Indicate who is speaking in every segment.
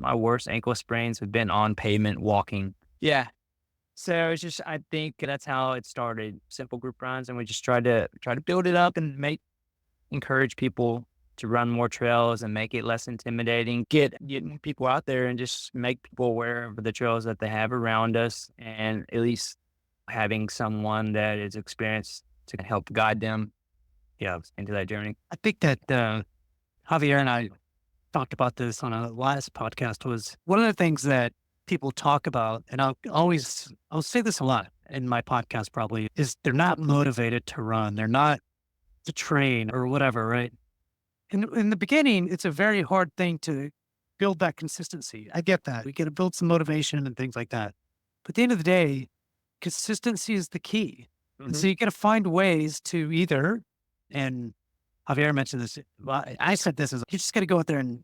Speaker 1: my worst ankle sprains have been on pavement walking. Yeah. So it's just, I think that's how it started. Simple group runs, and we just try to build it up and encourage people to run more trails and make it less intimidating. Getting people out there and just make people aware of the trails that they have around us, and at least having someone that is experienced to help guide them, into that journey.
Speaker 2: I think that Javier and I talked about this on a last podcast. Was one of the things that people talk about, and I'll say this a lot in my podcast probably, is they're not motivated to run. They're not to train or whatever, right? In the beginning, it's a very hard thing to build that consistency. I get that. We got to build some motivation and things like that. But at the end of the day, consistency is the key. And
Speaker 1: Hmm.
Speaker 2: so you got to find ways to either, and Javier mentioned this. Well, I said this is you just got to go out there, and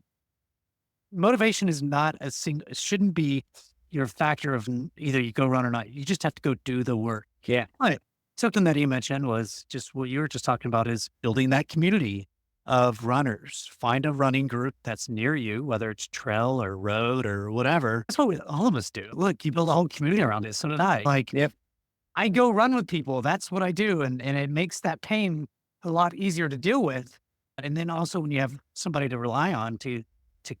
Speaker 2: motivation is not a single, it shouldn't be your factor of either you go run or not. You just have to go do the work.
Speaker 1: Yeah.
Speaker 2: Right. Something that he mentioned was just what you were just talking about is building that community of runners. Find a running group that's near you, whether it's trail or road or whatever. That's what all of us do. Look, you build a whole community around it. So did I. Like,
Speaker 1: Yep.
Speaker 2: I go run with people. That's what I do. And it makes that pain a lot easier to deal with. And then also when you have somebody to rely on to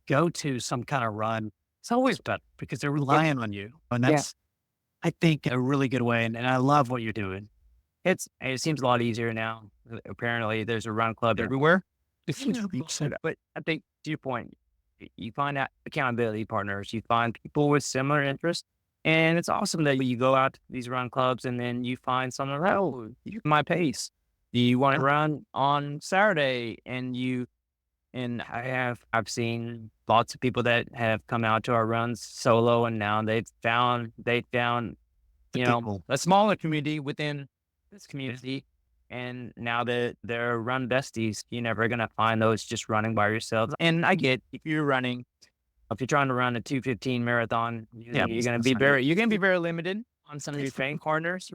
Speaker 2: go to some kind of run, it's always better because they're relying on you. And
Speaker 1: Yeah.
Speaker 2: that's, I think, a really good way. And I love what you're doing.
Speaker 1: It seems a lot easier now. Apparently, there's a run club everywhere. But I think to your point, you find out accountability partners. You find people with similar interests, and it's awesome that you go out to these run clubs and then you find someone. Oh, you my pace. Do you want to run on Saturday? And I've seen lots of people that have come out to our runs solo, and now they found
Speaker 2: The people.
Speaker 1: a smaller community within this community. And now that they're run besties, you're never going to find those just running by yourselves. And I get if you're trying to run a 2:15 marathon,
Speaker 2: Yeah.
Speaker 1: you're going to be very limited on some of your training partners.